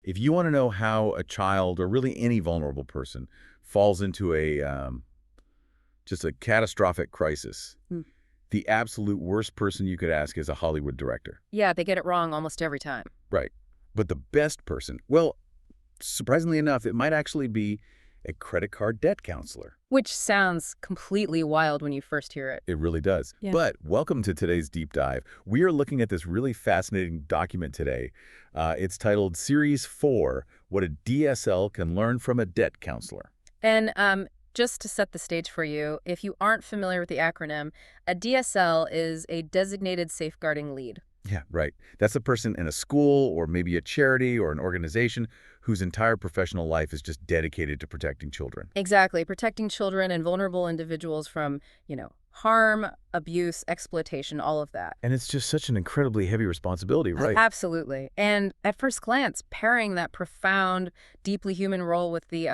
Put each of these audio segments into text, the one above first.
If you want to know how a child or really any vulnerable person falls into just a catastrophic crisis, Hmm. the absolute worst person you could ask is a Hollywood director. Yeah, they get it wrong almost every time. Right. But the best person, well, surprisingly enough, it might actually be a credit card debt counselor. Which sounds completely wild when you first hear it. It really does. Yeah. But welcome to today's deep dive. We are looking at this really fascinating document today. It's titled Series 4, What a DSL Can Learn from a Debt Counselor. And just to set the stage for you, if you aren't familiar with the acronym, a DSL is a designated safeguarding lead. Yeah, right. That's a person in a school or maybe a charity or an organization whose entire professional life is just dedicated to protecting children. Exactly, protecting children and vulnerable individuals from, harm, abuse, exploitation, all of that. And it's just such an incredibly heavy responsibility, right? Absolutely. And at first glance, pairing that profound, deeply human role with the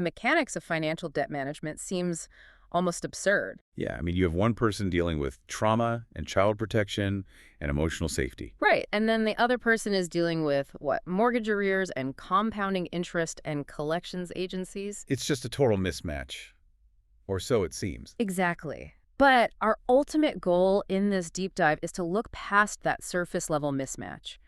mechanics of financial debt management seems almost absurd. Yeah, I mean, you have one person dealing with trauma and child protection and emotional safety. Right. And then the other person is dealing with what? Mortgage arrears and compounding interest and collections agencies. It's just a total mismatch, or so it seems. Exactly. But our ultimate goal in this deep dive is to look past that surface level mismatch,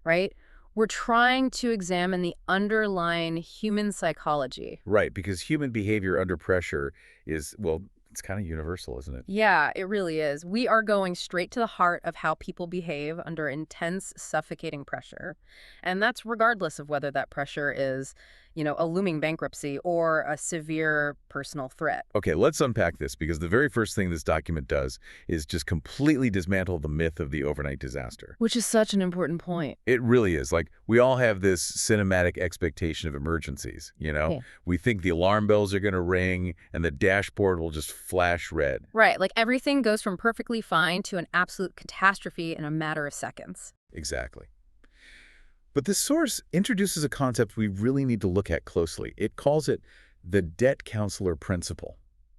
right? We're trying to examine the underlying human psychology. Right, because human behavior under pressure is, well, it's kind of universal, isn't it? Yeah, it really is. We are going straight to the heart of how people behave under intense, suffocating pressure. And that's regardless of whether that pressure is, a looming bankruptcy or a severe personal threat. Okay, let's unpack this, because the very first thing this document does is just completely dismantle the myth of the overnight disaster. Which is such an important point. It really is. Like, we all have this cinematic expectation of emergencies, you know? Yeah. We think the alarm bells are going to ring and the dashboard will just flash red. Right, like everything goes from perfectly fine to an absolute catastrophe in a matter of seconds. Exactly. But this source introduces a concept we really need to look at closely. It calls it the debt counselor principle.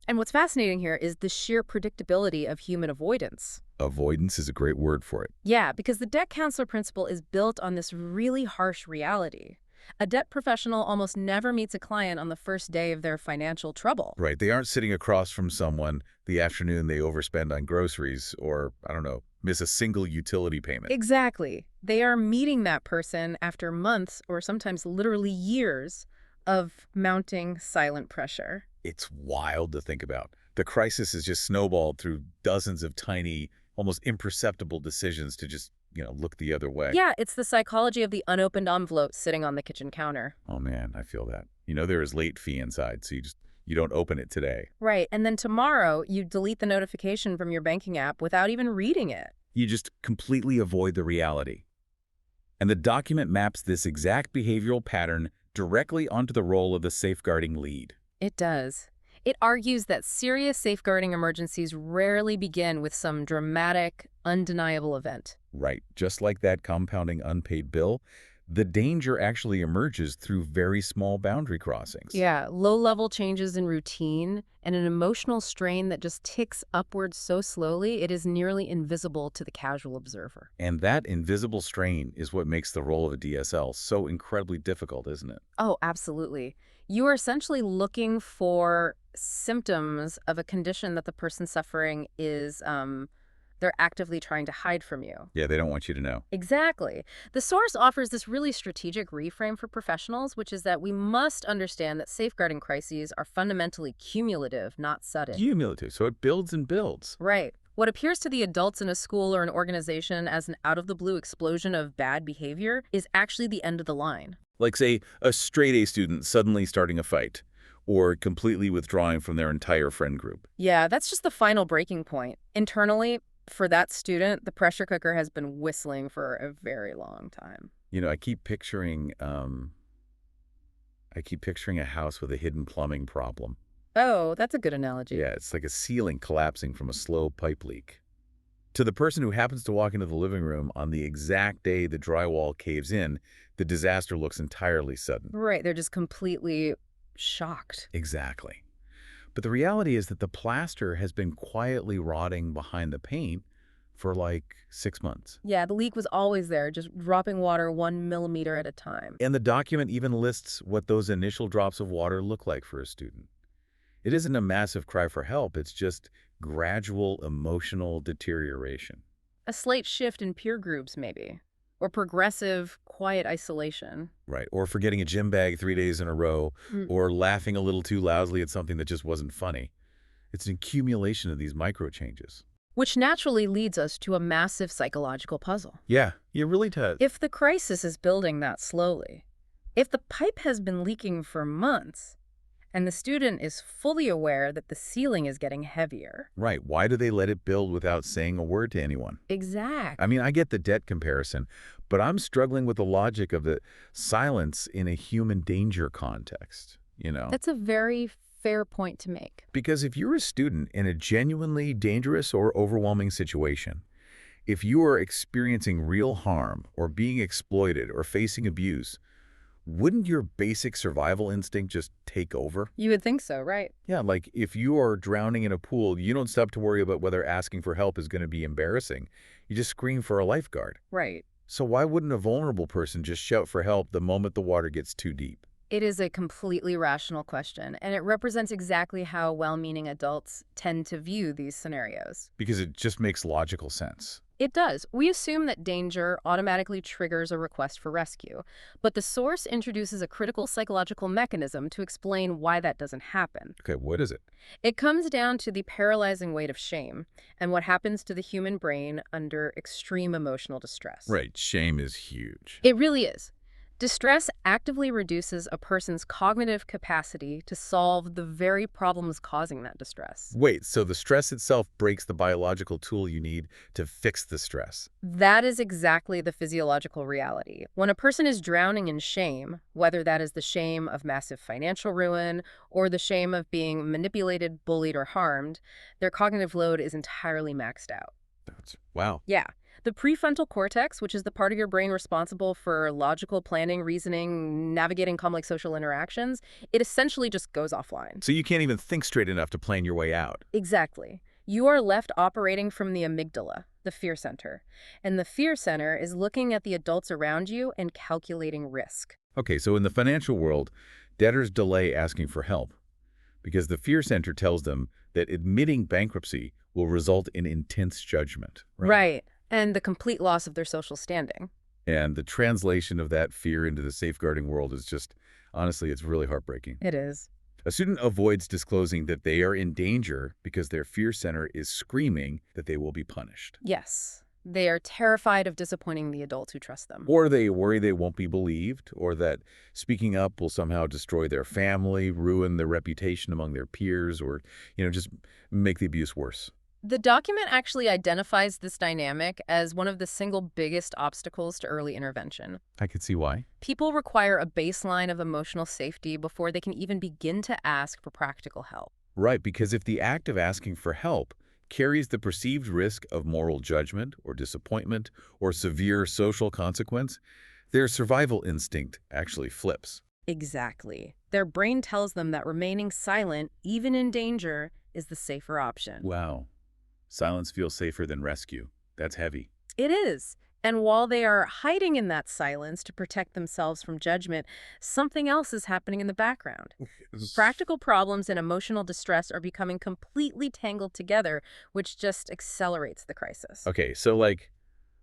And what's fascinating here is the sheer predictability of human avoidance. Avoidance is a great word for it. Yeah, because the debt counselor principle is built on this really harsh reality. A debt professional almost never meets a client on the first day of their financial trouble. Right. They aren't sitting across from someone the afternoon they overspend on groceries or, I don't know, miss a single utility payment. Exactly. They are meeting that person after months or sometimes literally years of mounting silent pressure. It's wild to think about. The crisis is just snowballed through dozens of tiny, almost imperceptible decisions to just, look the other way. Yeah, it's the psychology of the unopened envelope sitting on the kitchen counter. Oh, man, I feel that. There is late fee inside, so you don't open it today. Right, and then tomorrow you delete the notification from your banking app without even reading it. You just completely avoid the reality. And the document maps this exact behavioral pattern directly onto the role of the safeguarding lead. It does. It argues that serious safeguarding emergencies rarely begin with some dramatic, undeniable event. Right. Just like that compounding unpaid bill, the danger actually emerges through very small boundary crossings. Yeah, low-level changes in routine and an emotional strain that just ticks upwards so slowly it is nearly invisible to the casual observer. And that invisible strain is what makes the role of a DSL so incredibly difficult, isn't it? Oh, absolutely. You are essentially looking for symptoms of a condition that the person suffering is, they're actively trying to hide from you. Yeah, they don't want you to know. Exactly. The source offers this really strategic reframe for professionals, which is that we must understand that safeguarding crises are fundamentally cumulative, not sudden. Cumulative, so it builds and builds. Right. What appears to the adults in a school or an organization as an out-of-the-blue explosion of bad behavior is actually the end of the line. Like, say, a straight-A student suddenly starting a fight, or completely withdrawing from their entire friend group. Yeah, that's just the final breaking point. Internally, for that student, the pressure cooker has been whistling for a very long time. I keep picturing a house with a hidden plumbing problem. Oh, that's a good analogy. Yeah, it's like a ceiling collapsing from a slow pipe leak. To the person who happens to walk into the living room on the exact day the drywall caves in, the disaster looks entirely sudden. Right, they're just completely shocked. Exactly. But the reality is that the plaster has been quietly rotting behind the paint for like 6 months. Yeah, the leak was always there, just dropping water 1 millimeter at a time. And the document even lists what those initial drops of water look like for a student. It isn't a massive cry for help, it's just gradual emotional deterioration. A slight shift in peer groups, maybe. Or progressive, quiet isolation. Right. Or forgetting a gym bag 3 days in a row, Mm. or laughing a little too loudly at something that just wasn't funny. It's an accumulation of these micro changes. Which naturally leads us to a massive psychological puzzle. Yeah, it really does. If the crisis is building that slowly, if the pipe has been leaking for months, and the student is fully aware that the ceiling is getting heavier. Right. Why do they let it build without saying a word to anyone? Exact. I mean, I get the debt comparison, but I'm struggling with the logic of the silence in a human danger context. That's a very fair point to make. Because if you're a student in a genuinely dangerous or overwhelming situation, if you are experiencing real harm or being exploited or facing abuse, wouldn't your basic survival instinct just take over? You would think so, right? Yeah, like if you are drowning in a pool, you don't stop to worry about whether asking for help is going to be embarrassing. You just scream for a lifeguard. Right. So why wouldn't a vulnerable person just shout for help the moment the water gets too deep? It is a completely rational question, and it represents exactly how well-meaning adults tend to view these scenarios. Because it just makes logical sense. It does. We assume that danger automatically triggers a request for rescue, but the source introduces a critical psychological mechanism to explain why that doesn't happen. Okay, what is it? It comes down to the paralyzing weight of shame and what happens to the human brain under extreme emotional distress. Right, shame is huge. It really is. Distress actively reduces a person's cognitive capacity to solve the very problems causing that distress. Wait, so the stress itself breaks the biological tool you need to fix the stress. That is exactly the physiological reality. When a person is drowning in shame, whether that is the shame of massive financial ruin or the shame of being manipulated, bullied, or harmed, their cognitive load is entirely maxed out. Wow. Yeah. The prefrontal cortex, which is the part of your brain responsible for logical planning, reasoning, navigating complex social interactions, it essentially just goes offline. So you can't even think straight enough to plan your way out. Exactly. You are left operating from the amygdala, the fear center. And the fear center is looking at the adults around you and calculating risk. Okay, so in the financial world, debtors delay asking for help because the fear center tells them that admitting bankruptcy will result in intense judgment. Right. And the complete loss of their social standing. And the translation of that fear into the safeguarding world is just, honestly, it's really heartbreaking. It is. A student avoids disclosing that they are in danger because their fear center is screaming that they will be punished. Yes. They are terrified of disappointing the adults who trust them. Or they worry they won't be believed, or that speaking up will somehow destroy their family, ruin their reputation among their peers, or, just make the abuse worse. The document actually identifies this dynamic as one of the single biggest obstacles to early intervention. I could see why. People require a baseline of emotional safety before they can even begin to ask for practical help. Right, because if the act of asking for help carries the perceived risk of moral judgment or disappointment or severe social consequence, their survival instinct actually flips. Exactly. Their brain tells them that remaining silent, even in danger, is the safer option. Wow. Silence feels safer than rescue. That's heavy. It is. And while they are hiding in that silence to protect themselves from judgment, something else is happening in the background. Practical problems and emotional distress are becoming completely tangled together, which just accelerates the crisis. Okay, so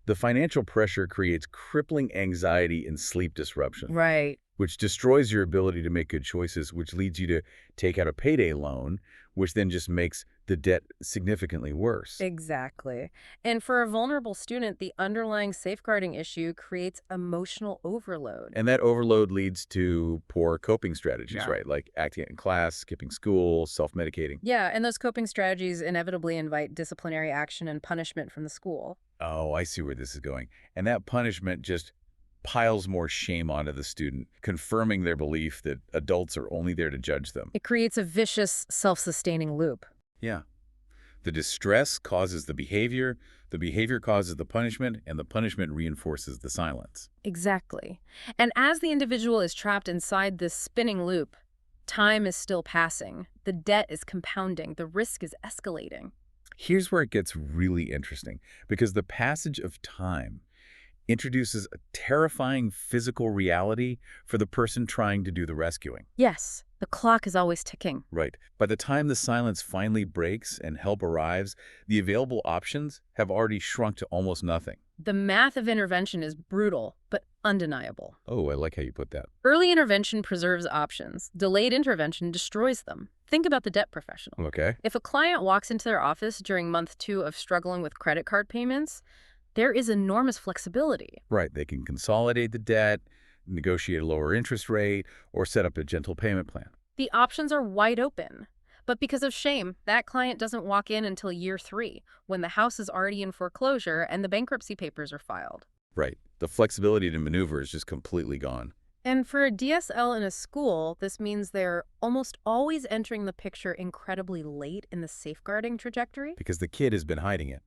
the financial pressure creates crippling anxiety and sleep disruption, Right. which destroys your ability to make good choices, which leads you to take out a payday loan, which then just makes the debt significantly worse. Exactly. And for a vulnerable student, the underlying safeguarding issue creates emotional overload. And that overload leads to poor coping strategies, Yeah. right? Like acting out in class, skipping school, self-medicating. Yeah, and those coping strategies inevitably invite disciplinary action and punishment from the school. Oh, I see where this is going. And that punishment just piles more shame onto the student, confirming their belief that adults are only there to judge them. It creates a vicious, self-sustaining loop. Yeah. The distress causes the behavior causes the punishment, and the punishment reinforces the silence. Exactly. And as the individual is trapped inside this spinning loop, time is still passing. The debt is compounding. The risk is escalating. Here's where it gets really interesting, because the passage of time introduces a terrifying physical reality for the person trying to do the rescuing. Yes, the clock is always ticking. Right. By the time the silence finally breaks and help arrives, the available options have already shrunk to almost nothing. The math of intervention is brutal, but undeniable. Oh, I like how you put that. Early intervention preserves options. Delayed intervention destroys them. Think about the debt professional. Okay. If a client walks into their office during month 2 of struggling with credit card payments, there is enormous flexibility. Right. They can consolidate the debt, negotiate a lower interest rate, or set up a gentle payment plan. The options are wide open. But because of shame, that client doesn't walk in until year 3, when the house is already in foreclosure and the bankruptcy papers are filed. Right. The flexibility to maneuver is just completely gone. And for a DSL in a school, this means they're almost always entering the picture incredibly late in the safeguarding trajectory. Because the kid has been hiding it.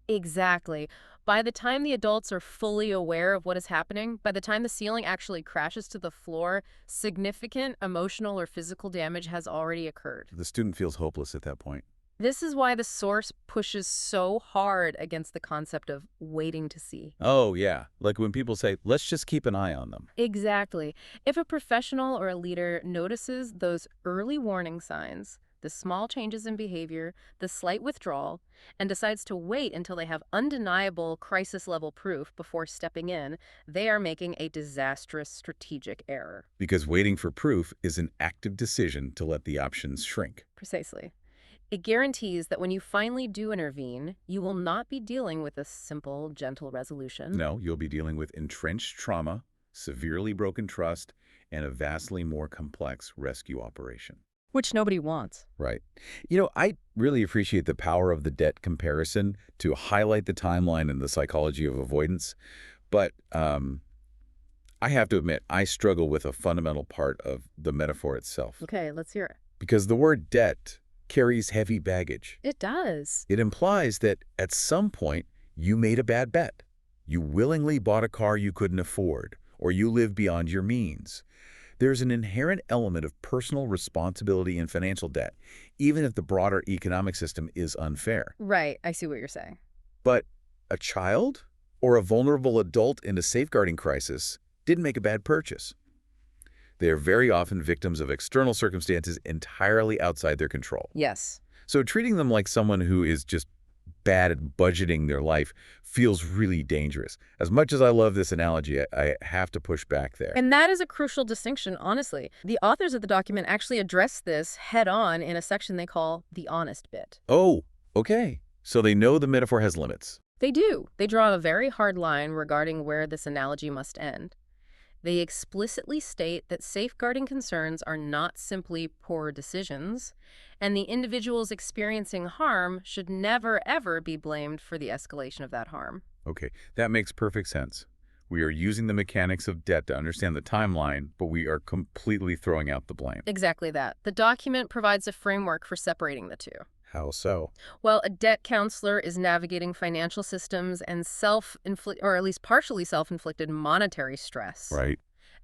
Exactly. By the time the adults are fully aware of what is happening, by the time the ceiling actually crashes to the floor, significant emotional or physical damage has already occurred. The student feels hopeless at that point. This is why the source pushes so hard against the concept of waiting to see. Oh, yeah. Like when people say, let's just keep an eye on them. Exactly. If a professional or a leader notices those early warning signs, the small changes in behavior, the slight withdrawal, and decides to wait until they have undeniable crisis-level proof before stepping in, they are making a disastrous strategic error. Because waiting for proof is an active decision to let the options shrink. Precisely. It guarantees that when you finally do intervene, you will not be dealing with a simple, gentle resolution. No, you'll be dealing with entrenched trauma, severely broken trust, and a vastly more complex rescue operation. Which nobody wants. Right. I really appreciate the power of the debt comparison to highlight the timeline and the psychology of avoidance. But I have to admit, I struggle with a fundamental part of the metaphor itself. Okay, let's hear it. Because the word debt carries heavy baggage. It does. It implies that at some point you made a bad bet. You willingly bought a car you couldn't afford, or you live beyond your means. There's an inherent element of personal responsibility in financial debt, even if the broader economic system is unfair. Right, I see what you're saying. But a child or a vulnerable adult in a safeguarding crisis didn't make a bad purchase. They are very often victims of external circumstances entirely outside their control. Yes. So treating them like someone who is just bad at budgeting their life feels really dangerous. As much as I love this analogy, I have to push back there. And that is a crucial distinction, honestly. The authors of the document actually address this head-on in a section they call the honest bit. Oh, okay. So they know the metaphor has limits. They do. They draw a very hard line regarding where this analogy must end. They explicitly state that safeguarding concerns are not simply poor decisions, and the individuals experiencing harm should never, ever be blamed for the escalation of that harm. Okay, that makes perfect sense. We are using the mechanics of debt to understand the timeline, but we are completely throwing out the blame. Exactly that. The document provides a framework for separating the two. How so? Well, a debt counselor is navigating financial systems and or at least partially self-inflicted monetary stress. Right.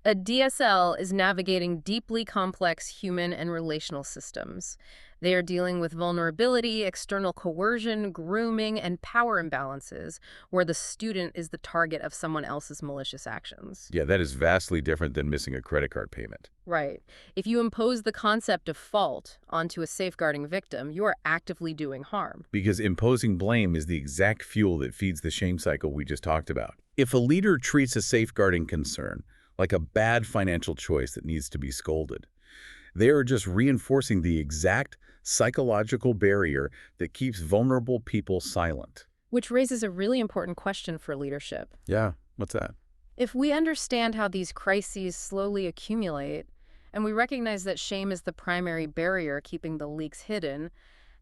A DSL is navigating deeply complex human and relational systems. They are dealing with vulnerability, external coercion, grooming, and power imbalances, where the student is the target of someone else's malicious actions. Yeah, that is vastly different than missing a credit card payment. Right. If you impose the concept of fault onto a safeguarding victim, you are actively doing harm. Because imposing blame is the exact fuel that feeds the shame cycle we just talked about. If a leader treats a safeguarding concern like a bad financial choice that needs to be scolded, they are just reinforcing the exact psychological barrier that keeps vulnerable people silent. Which raises a really important question for leadership. Yeah, what's that? If we understand how these crises slowly accumulate, and we recognize that shame is the primary barrier keeping the leaks hidden,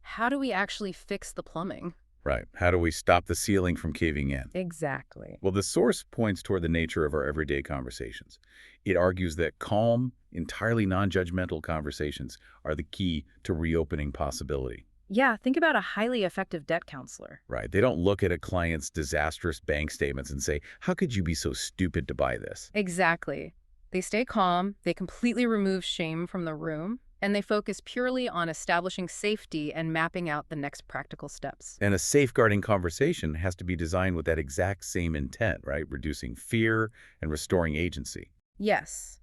how do we actually fix the plumbing? Right. How do we stop the ceiling from caving in? Exactly. Well, the source points toward the nature of our everyday conversations. It argues that calm, entirely non-judgmental conversations are the key to reopening possibility. Yeah, think about a highly effective debt counselor. Right. They don't look at a client's disastrous bank statements and say, how could you be so stupid to buy this? Exactly. They stay calm, they completely remove shame from the room, And they focus purely on establishing safety and mapping out the next practical steps. And a safeguarding conversation has to be designed with that exact same intent, right? Reducing fear and restoring agency. Yes,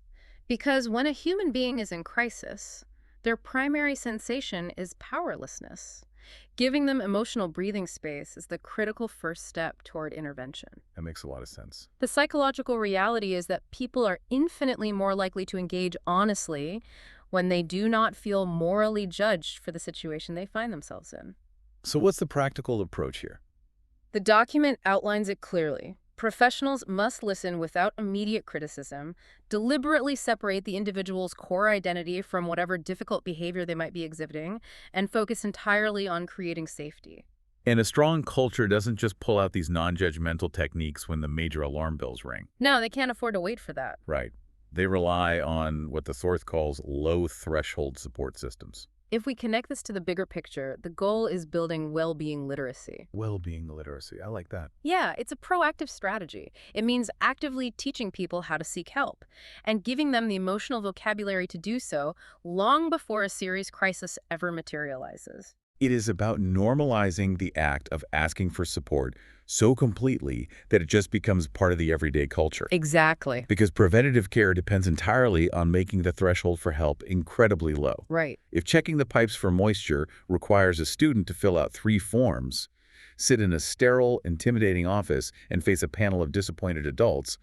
because when a human being is in crisis, their primary sensation is powerlessness. Giving them emotional breathing space is the critical first step toward intervention. That makes a lot of sense. The psychological reality is that people are infinitely more likely to engage honestly when they do not feel morally judged for the situation they find themselves in. So what's the practical approach here? The document outlines it clearly. Professionals must listen without immediate criticism, deliberately separate the individual's core identity from whatever difficult behavior they might be exhibiting, and focus entirely on creating safety. And a strong culture doesn't just pull out these non-judgmental techniques when the major alarm bells ring. No, they can't afford to wait for that. Right. They rely on what the Thorth calls low-threshold support systems. If we connect this to the bigger picture, the goal is building well-being literacy. Well-being literacy. I like that. Yeah, it's a proactive strategy. It means actively teaching people how to seek help and giving them the emotional vocabulary to do so long before a serious crisis ever materializes. It is about normalizing the act of asking for support so completely that it just becomes part of the everyday culture. Exactly. Because preventative care depends entirely on making the threshold for help incredibly low. Right. If checking the pipes for moisture requires a student to fill out 3 forms, sit in a sterile, intimidating office, and face a panel of disappointed adults,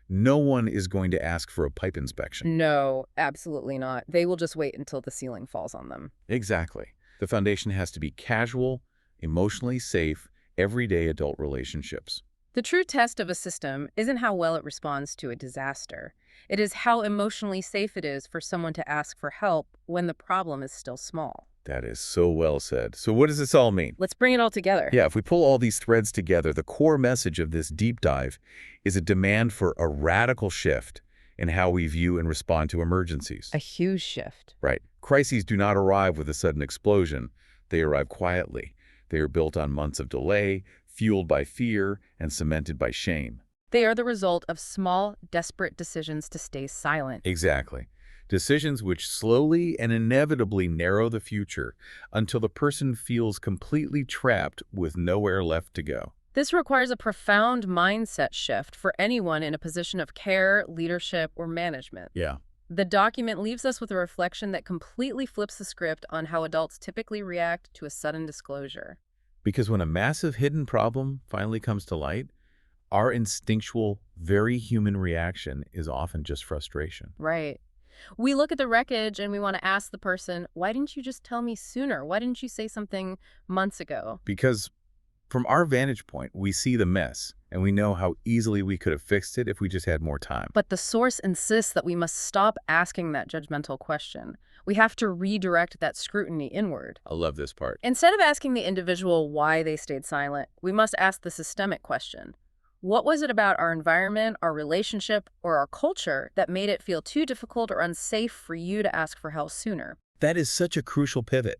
no one is going to ask for a pipe inspection. No, absolutely not. They will just wait until the ceiling falls on them. Exactly. The foundation has to be casual, emotionally safe, everyday adult relationships. The true test of a system isn't how well it responds to a disaster. It is how emotionally safe it is for someone to ask for help when the problem is still small. That is so well said. So what does this all mean? Let's bring it all together. Yeah, if we pull all these threads together, the core message of this deep dive is a demand for a radical shift in how we view and respond to emergencies. A huge shift. Right. Crises do not arrive with a sudden explosion. They arrive quietly. They are built on months of delay, fueled by fear, and cemented by shame. They are the result of small, desperate decisions to stay silent. Exactly. Decisions which slowly and inevitably narrow the future until the person feels completely trapped with nowhere left to go. This requires a profound mindset shift for anyone in a position of care, leadership, or management. Yeah. The document leaves us with a reflection that completely flips the script on how adults typically react to a sudden disclosure. Because when a massive hidden problem finally comes to light, our instinctual, very human reaction is often just frustration. Right. We look at the wreckage and we want to ask the person, why didn't you just tell me sooner? Why didn't you say something months ago? Because from our vantage point, we see the mess, and we know how easily we could have fixed it if we just had more time. But the source insists that we must stop asking that judgmental question. We have to redirect that scrutiny inward. I love this part. Instead of asking the individual why they stayed silent, we must ask the systemic question. What was it about our environment, our relationship, or our culture that made it feel too difficult or unsafe for you to ask for help sooner? That is such a crucial pivot.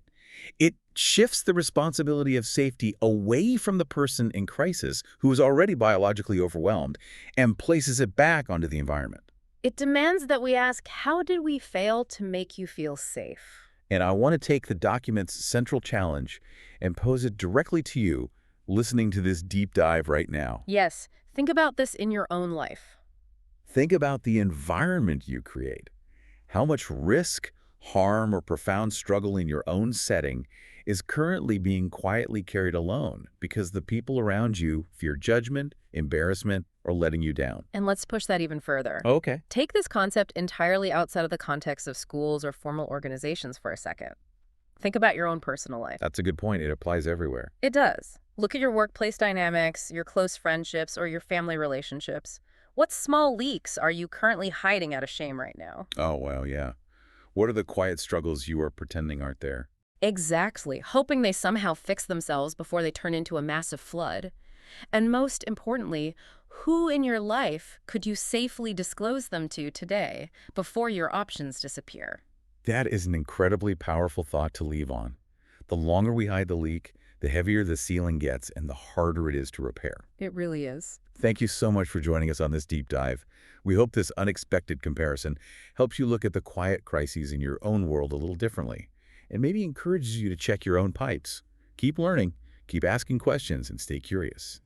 It shifts the responsibility of safety away from the person in crisis who is already biologically overwhelmed and places it back onto the environment. It demands that we ask, how did we fail to make you feel safe? And I want to take the document's central challenge and pose it directly to you, listening to this deep dive right now. Yes, think about this in your own life. Think about the environment you create. How much risk, harm, or profound struggle in your own setting is currently being quietly carried alone because the people around you fear judgment, embarrassment, or letting you down. And let's push that even further. Okay. Take this concept entirely outside of the context of schools or formal organizations for a second. Think about your own personal life. That's a good point. It applies everywhere. It does. Look at your workplace dynamics, your close friendships, or your family relationships. What small leaks are you currently hiding out of shame right now? Oh, well, yeah. What are the quiet struggles you are pretending aren't there? Exactly, hoping they somehow fix themselves before they turn into a massive flood. And most importantly, who in your life could you safely disclose them to today before your options disappear? That is an incredibly powerful thought to leave on. The longer we hide the leak, The heavier the ceiling gets and the harder it is to repair. It really is. Thank you so much for joining us on this deep dive. We hope this unexpected comparison helps you look at the quiet crises in your own world a little differently, and maybe encourages you to check your own pipes. Keep learning, keep asking questions, and stay curious.